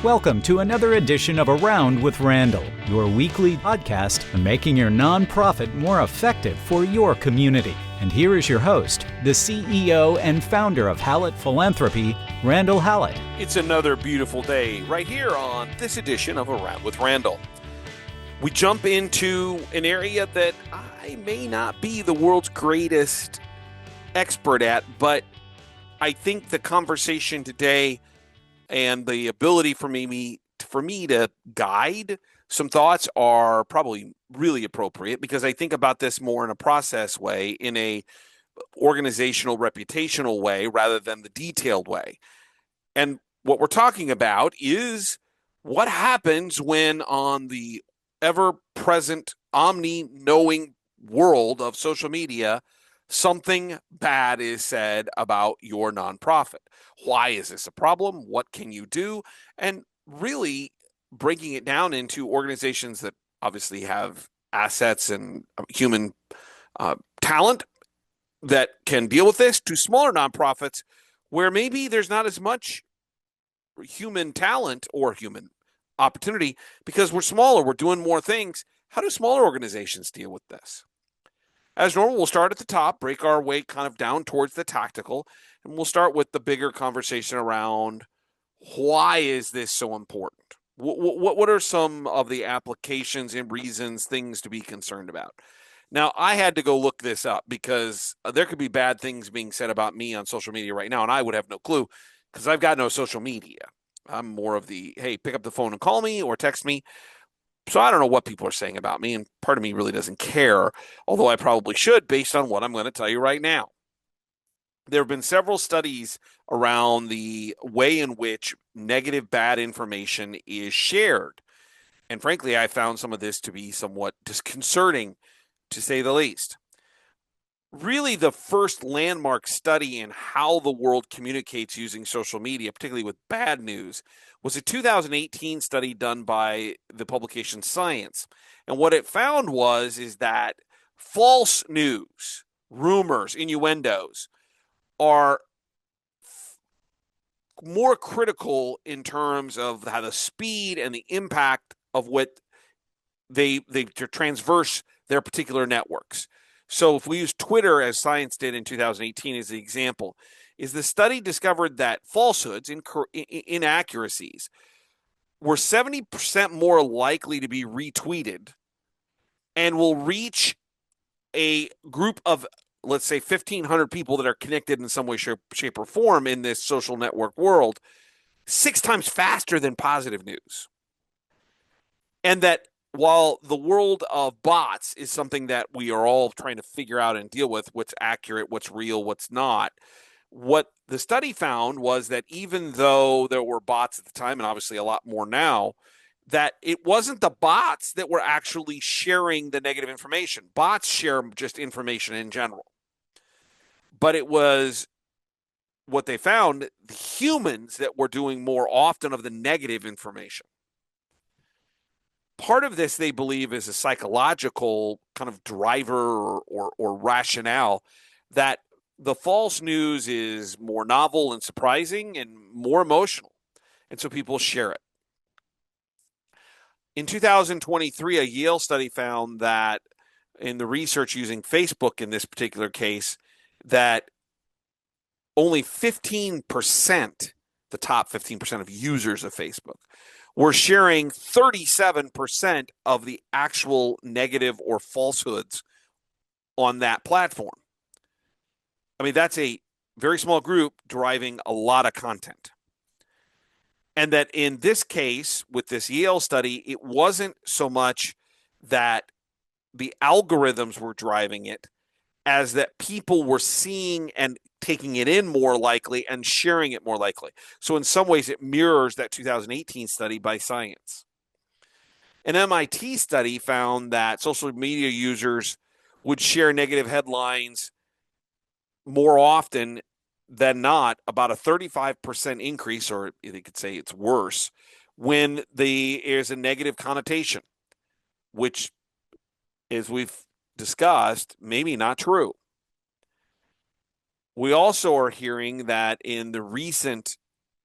Welcome to another edition of Around with Randall, your weekly podcast on making your nonprofit more effective for your community. And here is your host, the CEO and founder of Hallett Philanthropy, Randall Hallett. It's another beautiful day right here on this edition of Around with Randall. We jump into an area that I may not be the world's greatest expert at, but I think the conversation today and the ability for me to guide some thoughts are probably really appropriate, because I think about this more in a process way, in a organizational, reputational way, rather than the detailed way. And what we're talking about is what happens when, on the ever-present, omni-knowing world of social media, something bad is said about your nonprofit. Why is this a problem? What can you do? And really breaking it down into organizations that obviously have assets and human talent that can deal with this, to smaller nonprofits where maybe there's not as much human talent or human opportunity because we're smaller, we're doing more things. How do smaller organizations deal with this? As normal, we'll start at the top, break our way kind of down towards the tactical, and we'll start with the bigger conversation around why is this so important? What are some of the applications and reasons, things to be concerned about? Now, I had to go look this up because there could be bad things being said about me on social media right now, and I would have no clue because I've got no social media. I'm more of the, hey, pick up the phone and call me or text me. So I don't know what people are saying about me, and part of me really doesn't care, although I probably should based on what I'm going to tell you right now. There have been several studies around the way in which negative, bad information is shared. And frankly, I found some of this to be somewhat disconcerting, to say the least. Really, the first landmark study in how the world communicates using social media, particularly with bad news, was a 2018 study done by the publication Science. And what it found is that false news, rumors, innuendos are more critical in terms of how the speed and the impact of what they transverse their particular networks. So if we use Twitter, as Science did in 2018 as the example, is the study discovered that falsehoods, inaccuracies, were 70% more likely to be retweeted and will reach a group of, let's say, 1,500 people that are connected in some way, shape, or form in this social network world 6 times faster than positive news. And that while the world of bots is something that we are all trying to figure out and deal with, what's accurate, what's real, what's not, what the study found was that even though there were bots at the time, and obviously a lot more now, that it wasn't the bots that were actually sharing the negative information. Bots share just information in general. But it was what they found, the humans that were doing more often of the negative information. Part of this, they believe, is a psychological kind of driver or rationale that the false news is more novel and surprising and more emotional. And so people share it. In 2023, a Yale study found that in the research using Facebook in this particular case, that only 15%, the top 15% of users of Facebook, were sharing 37% of the actual negative or falsehoods on that platform. I mean, that's a very small group driving a lot of content. And that in this case, with this Yale study, it wasn't so much that the algorithms were driving it as that people were seeing and taking it in more likely and sharing it more likely. So in some ways, it mirrors that 2018 study by Science. An MIT study found that social media users would share negative headlines more often than not, about a 35% increase, or you could say it's worse, when there's a negative connotation, which, as we've discussed, maybe not true. We also are hearing that in the recent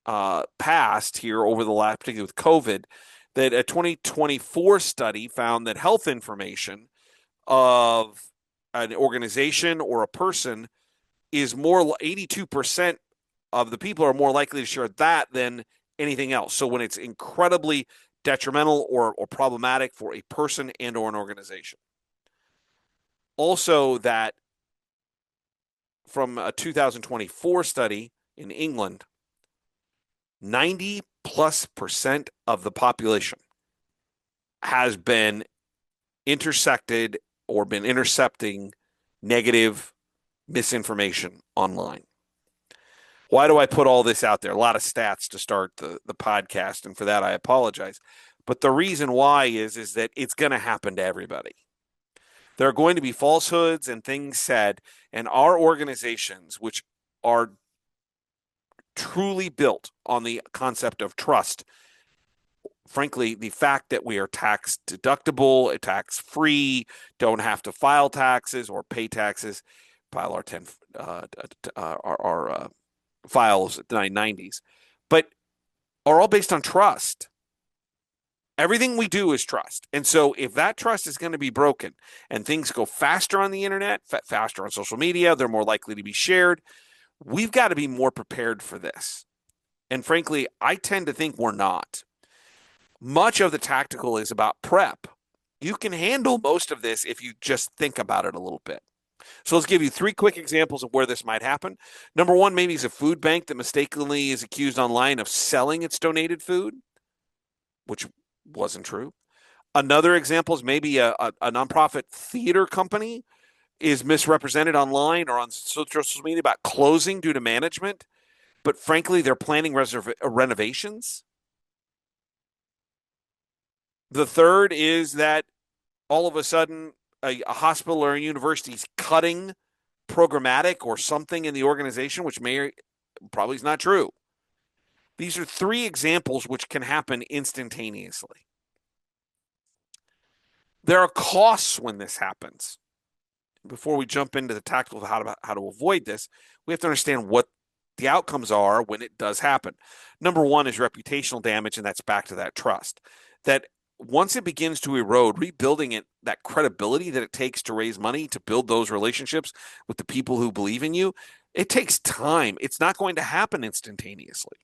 past here over the last, particularly with COVID, that a 2024 study found that health information of an organization or a person is more 82% of the people are more likely to share that than anything else. So when it's incredibly detrimental or problematic for a person and or an organization. Also, that from a 2024 study in England, 90+% of the population has been intersected or been intercepting negative misinformation online. Why do I put all this out there? A lot of stats to start the podcast, and for that I apologize. But the reason why is that it's going to happen to everybody. There are going to be falsehoods and things said, and our organizations, which are truly built on the concept of trust, frankly, the fact that we are tax deductible, tax free, don't have to file taxes or pay taxes, file our 10 our files at the 990s, but are all based on trust. Everything we do is trust. And so if that trust is going to be broken and things go faster on the internet, faster on social media, they're more likely to be shared. We've got to be more prepared for this. And frankly, I tend to think we're not. Much of the tactical is about prep. You can handle most of this if you just think about it a little bit. So let's give you 3 quick examples of where this might happen. Number 1, maybe it's a food bank that mistakenly is accused online of selling its donated food, which wasn't true. Another example is maybe a nonprofit theater company is misrepresented online or on social media about closing due to management, but frankly, they're planning renovations. The third is that all of a sudden a hospital or a university is cutting programmatic or something in the organization, which probably is not true. These are 3 examples which can happen instantaneously. There are costs when this happens. Before we jump into the tactical of how to avoid this, we have to understand what the outcomes are when it does happen. Number 1 is reputational damage, and that's back to that trust. That once it begins to erode, rebuilding it, that credibility that it takes to raise money, to build those relationships with the people who believe in you, it takes time. It's not going to happen instantaneously.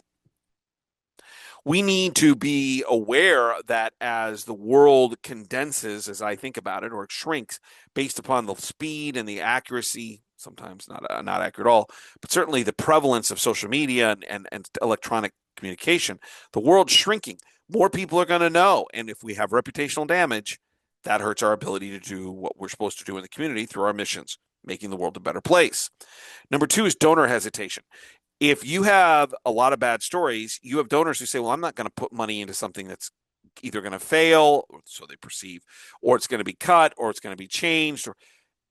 We need to be aware that as the world condenses, as I think about it, or it shrinks based upon the speed and the accuracy, sometimes not accurate at all, but certainly the prevalence of social media and electronic communication, the world's shrinking. More people are going to know. And if we have reputational damage, that hurts our ability to do what we're supposed to do in the community through our missions, making the world a better place. Number 2 is donor hesitation. If you have a lot of bad stories, you have donors who say, well, I'm not going to put money into something that's either going to fail, or so they perceive, or it's going to be cut, or it's going to be changed, or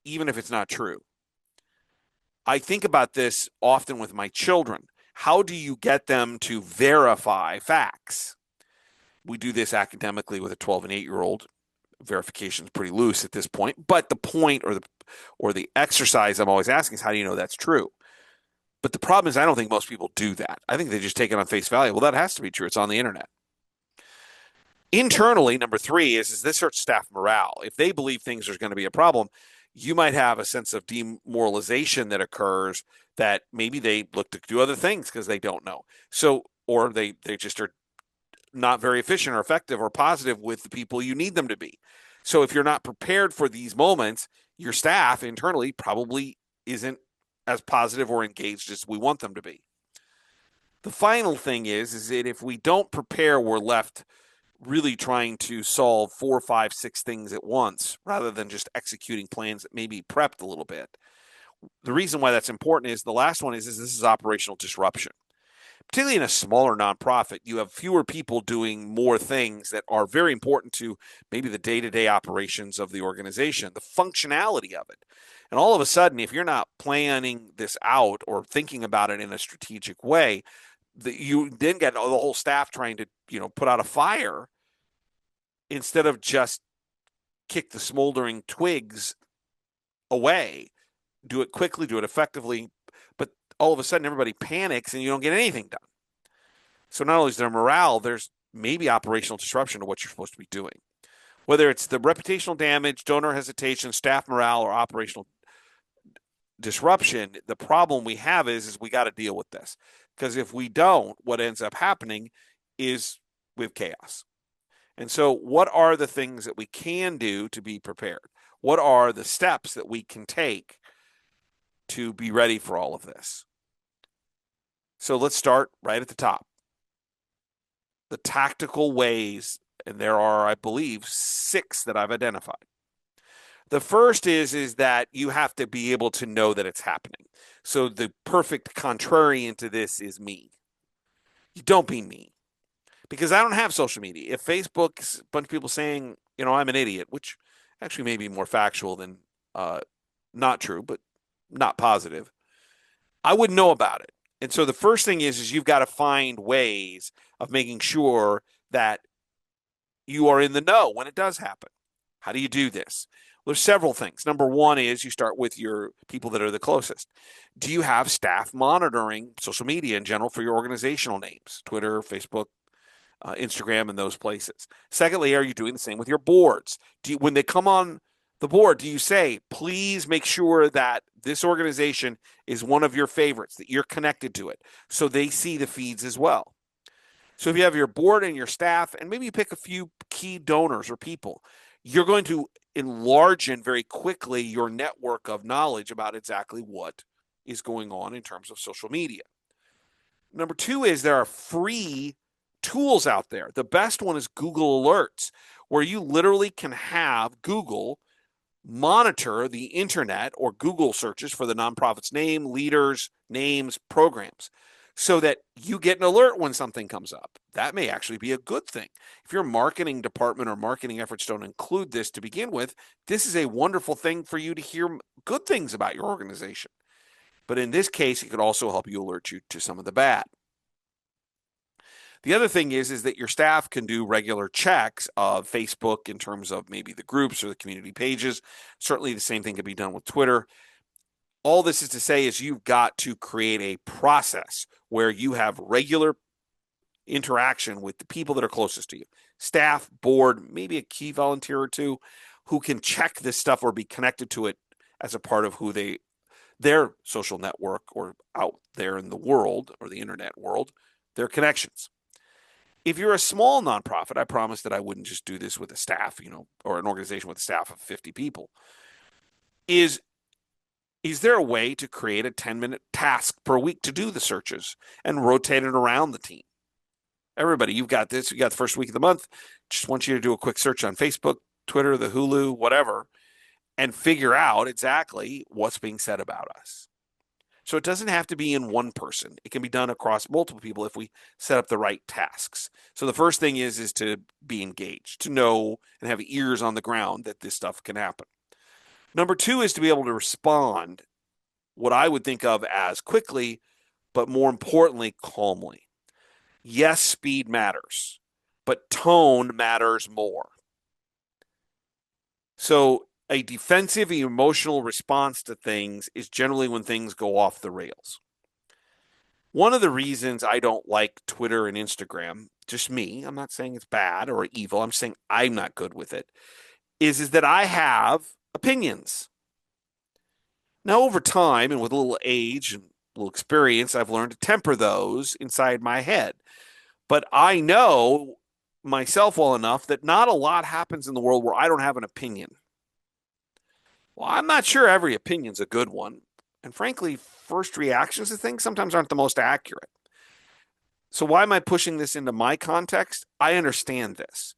even if it's not true. I think about this often with my children. How do you get them to verify facts? We do this academically with a 12 and 8-year-old. Verification is pretty loose at this point, but the point or the exercise I'm always asking is, how do you know that's true? But the problem is, I don't think most people do that. I think they just take it on face value. Well, that has to be true. It's on the internet. Internally, number 3 is this hurts staff morale. If they believe things are going to be a problem, you might have a sense of demoralization that occurs, that maybe they look to do other things because they don't know. So, or they just are not very efficient or effective or positive with the people you need them to be. So if you're not prepared for these moments, your staff internally probably isn't as positive or engaged as we want them to be. The final thing is that if we don't prepare, we're left really trying to solve 4, 5, 6 things at once rather than just executing plans that may be prepped a little bit. The reason why that's important is the last one is this is operational disruption. Particularly in a smaller nonprofit, you have fewer people doing more things that are very important to maybe the day-to-day operations of the organization, the functionality of it. And all of a sudden, if you're not planning this out or thinking about it in a strategic way, you then get the whole staff trying to, put out a fire instead of just kick the smoldering twigs away. Do it quickly, do it effectively, but all of a sudden everybody panics and you don't get anything done. So not only is there morale, there's maybe operational disruption to what you're supposed to be doing. Whether it's the reputational damage, donor hesitation, staff morale, or operational disruption, the problem we have is we got to deal with this. Because if we don't, what ends up happening is we have chaos. And so, what are the things that we can do to be prepared? What are the steps that we can take to be ready for all of this? So, let's start right at the top. The tactical ways, and there are, I believe, 6 that I've identified. The first is that you have to be able to know that it's happening. So the perfect contrarian to this is me. You don't be me. Because I don't have social media. If Facebook's a bunch of people saying, I'm an idiot, which actually may be more factual than not true, but not positive, I wouldn't know about it. And so the first thing is you've got to find ways of making sure that you are in the know when it does happen. How do you do this? Well, there's several things. Number one is you start with your people that are the closest. Do you have staff monitoring social media in general for your organizational names, Twitter, Facebook, Instagram, and those places? Secondly, are you doing the same with your boards? When they come on the board, do you say, please make sure that this organization is one of your favorites, that you're connected to it, so they see the feeds as well? So if you have your board and your staff, and maybe you pick a few key donors or people, you're going to enlarge in very quickly your network of knowledge about exactly what is going on in terms of social media. Number 2 is there are free tools out there. The best one is Google Alerts, where you literally can have Google monitor the internet or Google searches for the nonprofit's name, leaders, names, programs, so that you get an alert when something comes up. That may actually be a good thing. If your marketing department or marketing efforts don't include this to begin with, this is a wonderful thing for you to hear good things about your organization. But in this case, it could also help you alert you to some of the bad. The other thing is that your staff can do regular checks of Facebook in terms of maybe the groups or the community pages. Certainly the same thing can be done with Twitter. All this is to say is you've got to create a process where you have regular interaction with the people that are closest to you, staff, board, maybe a key volunteer or two who can check this stuff or be connected to it as a part of who their social network or out there in the world or the internet world, their connections. If you're a small nonprofit, I promise that I wouldn't just do this with a staff, or an organization with a staff of 50 people. Is there a way to create a 10-minute task per week to do the searches and rotate it around the team? Everybody, you've got this. You got the first week of the month. Just want you to do a quick search on Facebook, Twitter, the Hulu, whatever, and figure out exactly what's being said about us. So it doesn't have to be in one person. It can be done across multiple people if we set up the right tasks. So the first thing is to be engaged, to know and have ears on the ground that this stuff can happen. Number 2 is to be able to respond, what I would think of as quickly, but more importantly, calmly. Yes, speed matters, but tone matters more. So a defensive emotional response to things is generally when things go off the rails. One of the reasons I don't like Twitter and Instagram, just me, I'm not saying it's bad or evil, I'm saying I'm not good with it, is that I have opinions. Now, over time and with a little age and a little experience, I've learned to temper those inside my head. But I know myself well enough that not a lot happens in the world where I don't have an opinion. Well, I'm not sure every opinion's a good one. And frankly, first reactions to things sometimes aren't the most accurate. So why am I pushing this into my context? I understand this.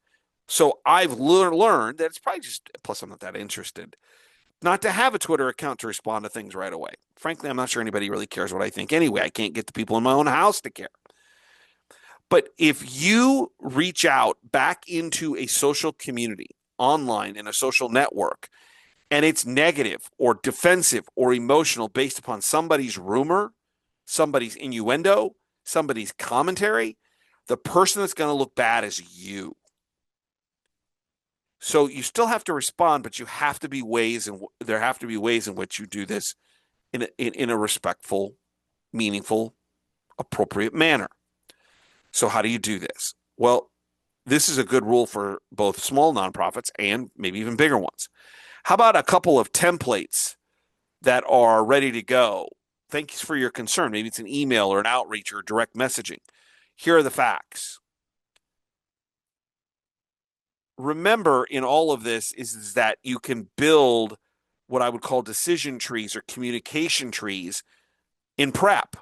So I've learned that it's probably just, plus I'm not that interested, not to have a Twitter account to respond to things right away. Frankly, I'm not sure anybody really cares what I think anyway. I can't get the people in my own house to care. But if you reach out back into a social community online in a social network, and it's negative or defensive or emotional based upon somebody's rumor, somebody's innuendo, somebody's commentary, the person that's going to look bad is you. So you still have to respond, but you have to be there have to be ways in which you do this in a respectful, meaningful, appropriate manner. So how do you do this? Well, this is a good rule for both small nonprofits and maybe even bigger ones. How about a couple of templates that are ready to go? Thanks for your concern. Maybe it's an email or an outreach or direct messaging. Here are the facts. Remember, in all of this is that you can build what I would call decision trees or communication trees in prep.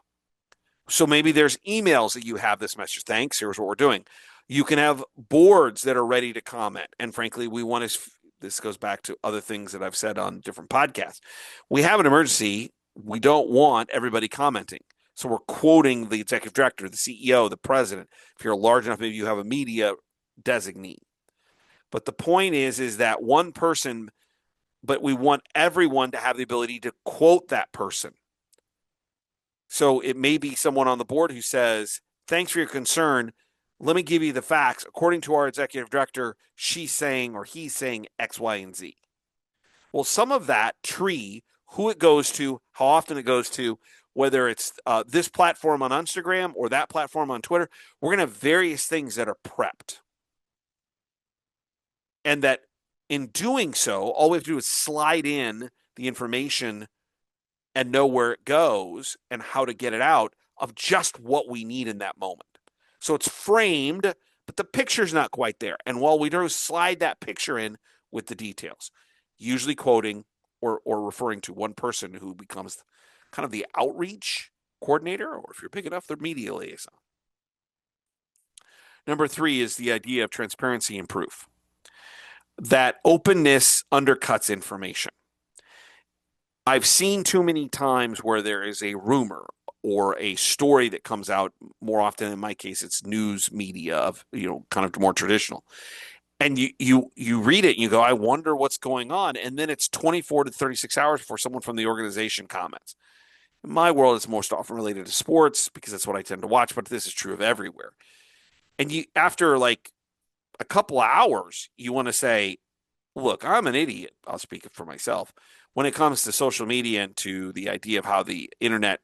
So maybe there's emails that you have this message. Thanks. Here's what we're doing. You can have boards that are ready to comment. And frankly, we want to, this goes back to other things that I've said on different podcasts. We have an emergency. We don't want everybody commenting. So we're quoting the executive director, the CEO, the president. If you're large enough, maybe you have a media designee. But the point is that one person, but we want everyone to have the ability to quote that person. So it may be someone on the board who says, thanks for your concern. Let me give you the facts. According to our executive director, she's saying or he's saying X, Y, and Z. Well, some of that tree, who it goes to, how often it goes to, whether it's this platform on Instagram or that platform on Twitter, we're going to have various things that are prepped. And that in doing so, all we have to do is slide in the information and know where it goes and how to get it out of just what we need in that moment. So it's framed, but the picture's not quite there. And while we do slide that picture in with the details, usually quoting or referring to one person who becomes kind of the outreach coordinator, or if you're big enough, the media liaison. Number 3 is the idea of transparency and proof. That openness undercuts information. I've seen too many times where there is a rumor or a story that comes out. More often, in my case, it's news media of, kind of more traditional. And you read it and you go, I wonder what's going on. And then it's 24 to 36 hours before someone from the organization comments. In my world, it's most often related to sports because that's what I tend to watch, but this is true of everywhere. And after like a couple of hours, you want to say, look, I'm an idiot. I'll speak for myself. When it comes to social media and to the idea of how the internet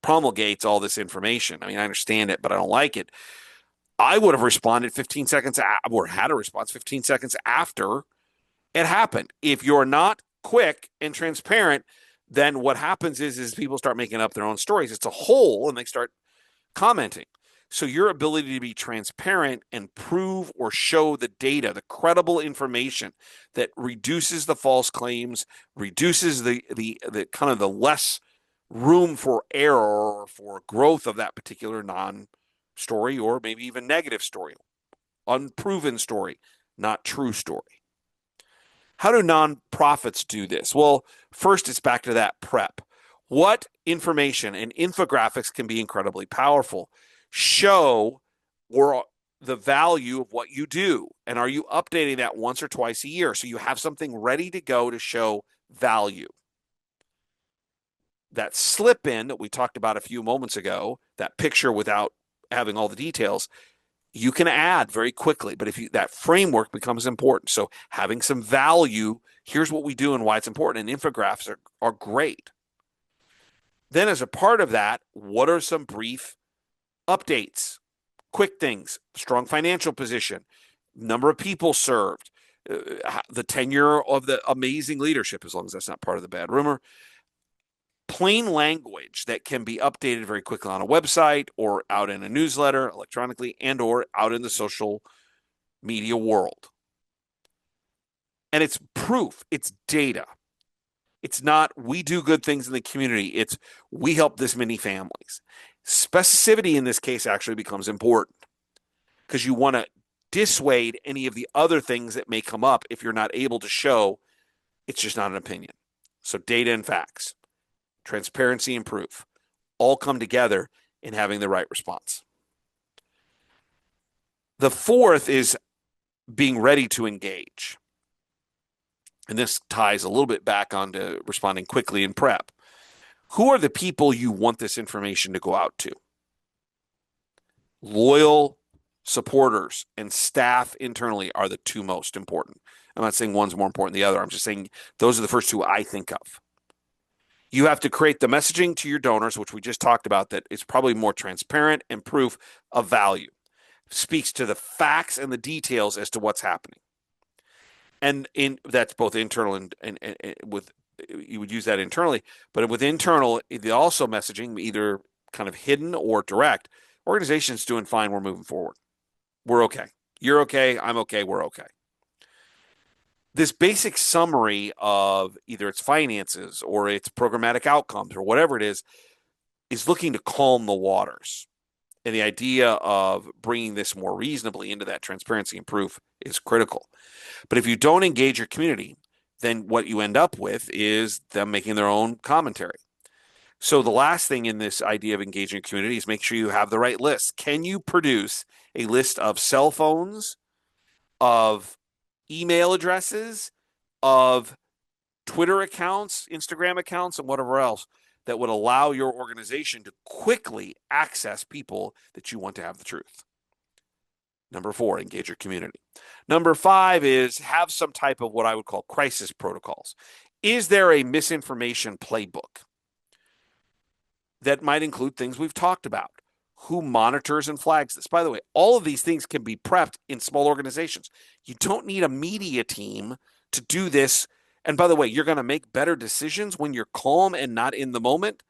promulgates all this information, I mean, I understand it, but I don't like it. I would have responded 15 seconds or had a response 15 seconds after it happened. If you're not quick and transparent, then what happens is people start making up their own stories. It's a hole and they start commenting. So your ability to be transparent and prove or show the data, the credible information that reduces the false claims, reduces the kind of the less room for error or for growth of that particular non-story or maybe even negative story, unproven story, not true story. How do nonprofits do this? Well, first it's back to that prep. What information and infographics can be incredibly powerful. Show or the value of what you do. And are you updating that once or twice a year? So you have something ready to go to show value. That slip in that we talked about a few moments ago, that picture without having all the details, you can add very quickly. But if that framework becomes important. So having some value, here's what we do and why it's important. And infographics are great. Then as a part of that, what are some brief updates, quick things, strong financial position, number of people served, the tenure of the amazing leadership, as long as that's not part of the bad rumor, plain language that can be updated very quickly on a website or out in a newsletter electronically and or out in the social media world. And it's proof, it's data. It's not we do good things in the community. It's we help this many families. Specificity in this case actually becomes important because you want to dissuade any of the other things that may come up if you're not able to show it's just not an opinion. So data and facts, transparency and proof all come together in having the right response. The fourth is being ready to engage. And this ties a little bit back onto responding quickly in prep. Who are the people you want this information to go out to? Loyal supporters and staff internally are the two most important. I'm not saying one's more important than the other. I'm just saying those are the first two I think of. You have to create the messaging to your donors, which we just talked about, that is probably more transparent and proof of value, speaks to the facts and the details as to what's happening. And that's both internal and with, you would use that internally, but with internal, also messaging, either kind of hidden or direct. Organization's doing fine. We're moving forward. We're okay. You're okay. I'm okay. We're okay. This basic summary of either its finances or its programmatic outcomes or whatever it is looking to calm the waters. And the idea of bringing this more reasonably into that transparency and proof is critical. But if you don't engage your community, then what you end up with is them making their own commentary. So the last thing in this idea of engaging your community is make sure you have the right list. Can you produce a list of cell phones, of email addresses, of Twitter accounts, Instagram accounts, and whatever else that would allow your organization to quickly access people that you want to have the truth? Number 4, engage your community. Number 5 is have some type of what I would call crisis protocols. Is there a misinformation playbook that might include things we've talked about? Who monitors and flags this? By the way, all of these things can be prepped in small organizations. You don't need a media team to do this. And by the way, you're going to make better decisions when you're calm and not in the moment.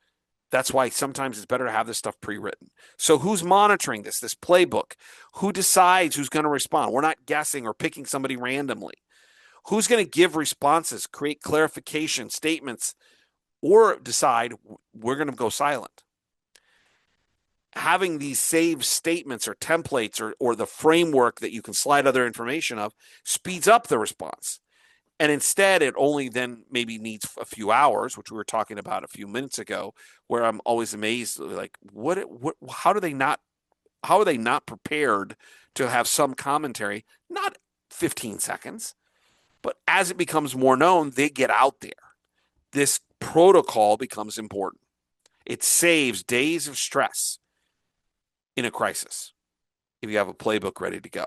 That's why sometimes it's better to have this stuff pre-written. So who's monitoring this playbook? Who decides who's going to respond? We're not guessing or picking somebody randomly. Who's going to give responses, create clarification statements, or decide we're going to go silent? Having these saved statements or templates or the framework that you can slide other information of speeds up the response. And instead, it only then maybe needs a few hours, which we were talking about a few minutes ago, where I'm always amazed, like, how are they not prepared to have some commentary? Not 15 seconds, but as it becomes more known, they get out there. This protocol becomes important. It saves days of stress in a crisis if you have a playbook ready to go.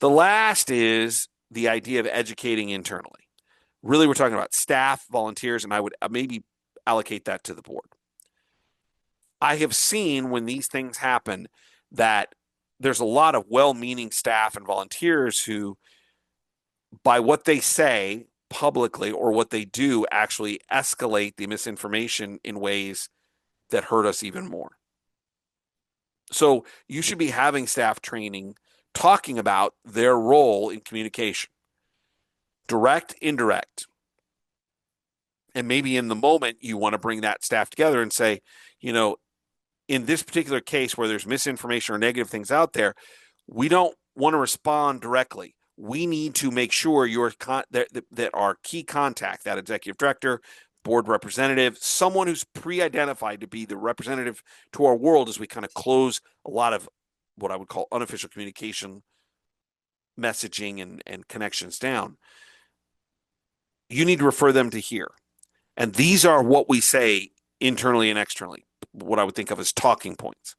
The last is the idea of educating internally. Really, we're talking about staff, volunteers, and I would maybe allocate that to the board. I have seen when these things happen that there's a lot of well-meaning staff and volunteers who, by what they say publicly or what they do, actually escalate the misinformation in ways that hurt us even more. So you should be having staff training talking about their role in communication, direct, indirect. And maybe in the moment, you want to bring that staff together and say, in this particular case where there's misinformation or negative things out there, we don't want to respond directly. We need to make sure that our key contact, that executive director, board representative, someone who's pre-identified to be the representative to our world as we kind of close a lot of what I would call unofficial communication, messaging, and connections down. You need to refer them to here. And these are what we say internally and externally, what I would think of as talking points.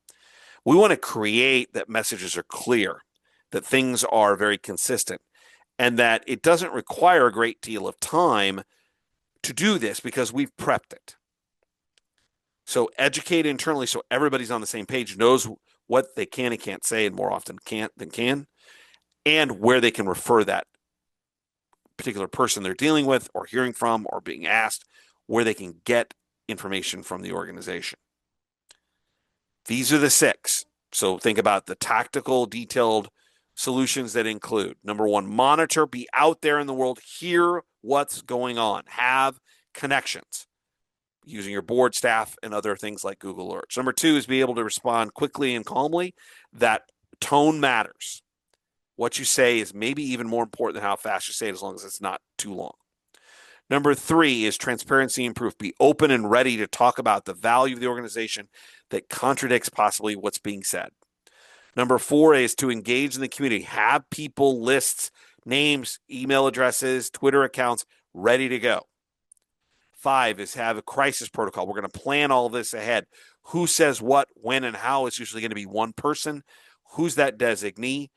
We want to create that messages are clear, that things are very consistent, and that it doesn't require a great deal of time to do this because we've prepped it. So educate internally so everybody's on the same page, knows what they can and can't say, and more often can't than can, and where they can refer that particular person they're dealing with or hearing from or being asked, where they can get information from the organization. These are the 6. So think about the tactical, detailed solutions that include, number 1, monitor, be out there in the world, hear what's going on, have connections using your board, staff, and other things like Google Alerts. Number 2 is be able to respond quickly and calmly. That tone matters. What you say is maybe even more important than how fast you say it, as long as it's not too long. Number 3 is transparency and proof. Be open and ready to talk about the value of the organization that contradicts possibly what's being said. Number 4 is to engage in the community. Have people, lists, names, email addresses, Twitter accounts ready to go. 5 is have a crisis protocol. We're going to plan all this ahead. Who says what, when, and how? It's usually going to be one person. Who's that designee?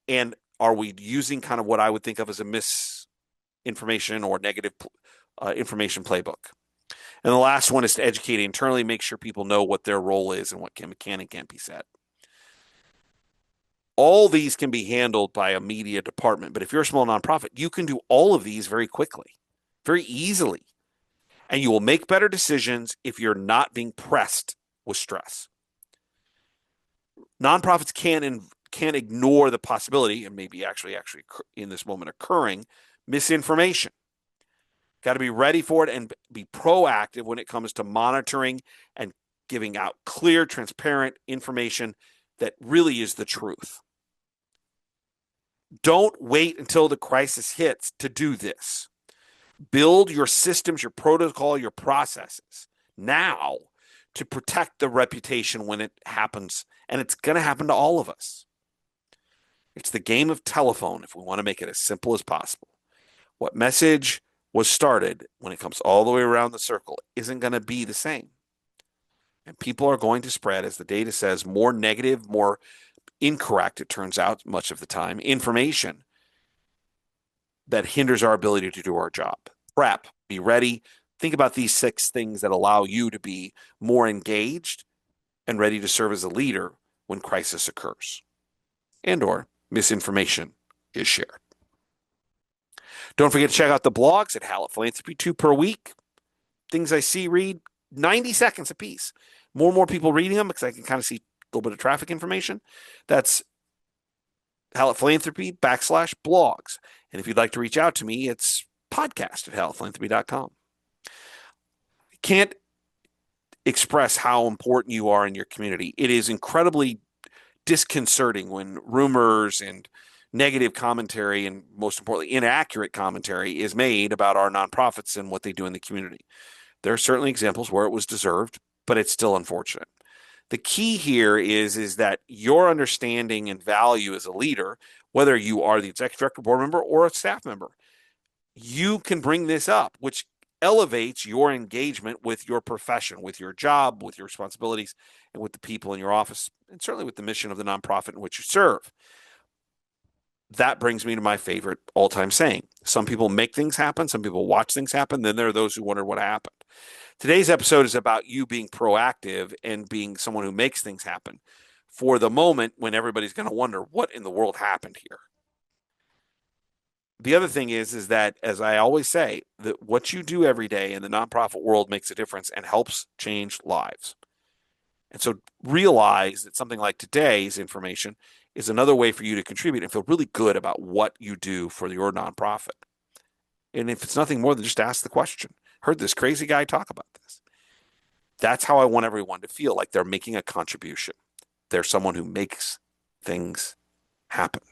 And are we using kind of what I would think of as a misinformation or negative information playbook? And the last one is to educate internally, make sure people know what their role is and what can and can't be said. All these can be handled by a media department, but if you're a small nonprofit, you can do all of these very quickly, very easily. And you will make better decisions if you're not being pressed with stress. Nonprofits can't ignore the possibility, and maybe actually in this moment occurring, misinformation. Got to be ready for it and be proactive when it comes to monitoring and giving out clear, transparent information that really is the truth. Don't wait until the crisis hits to do this. Build your systems, your protocol, your processes now to protect the reputation when it happens. And it's going to happen to all of us. It's the game of telephone if we want to make it as simple as possible. What message was started when it comes all the way around the circle isn't going to be the same. And people are going to spread, as the data says, more negative, more incorrect, it turns out, much of the time, information that hinders our ability to do our job. Prep, be ready. Think about these 6 things that allow you to be more engaged and ready to serve as a leader when crisis occurs and or misinformation is shared. Don't forget to check out the blogs at Hallett Philanthropy, 2 per week. Things I see, read, 90 seconds a piece. More and more people reading them because I can kind of see a little bit of traffic information. That's Hallett Philanthropy /blogs. And if you'd like to reach out to me, it's podcast at hallettphilanthropy.com. I can't express how important you are in your community. It is incredibly disconcerting when rumors and negative commentary, and most importantly, inaccurate commentary, is made about our nonprofits and what they do in the community. There are certainly examples where it was deserved, but it's still unfortunate. The key here is that your understanding and value as a leader, whether you are the executive director, board member, or a staff member, you can bring this up, which elevates your engagement with your profession, with your job, with your responsibilities, and with the people in your office, and certainly with the mission of the nonprofit in which you serve. That brings me to my favorite all-time saying. Some people make things happen. Some people watch things happen. Then there are those who wonder what happened. Today's episode is about you being proactive and being someone who makes things happen for the moment when everybody's going to wonder what in the world happened here. The other thing is that, as I always say, that what you do every day in the nonprofit world makes a difference and helps change lives. And so realize that something like today's information is another way for you to contribute and feel really good about what you do for your nonprofit. And if it's nothing more than just ask the question, heard this crazy guy talk about this. That's how I want everyone to feel, like they're making a contribution. They're someone who makes things happen.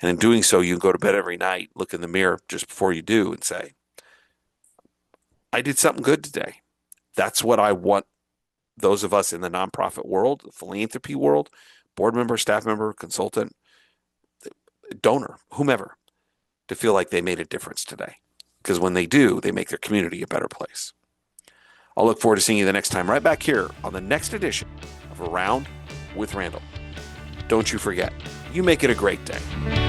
And in doing so, you can go to bed every night, look in the mirror just before you do and say, I did something good today. That's what I want those of us in the nonprofit world, the philanthropy world, board member, staff member, consultant, donor, whomever, to feel like they made a difference today. Because when they do, they make their community a better place. I'll look forward to seeing you the next time right back here on the next edition of Around with Randall. Don't you forget, you make it a great day.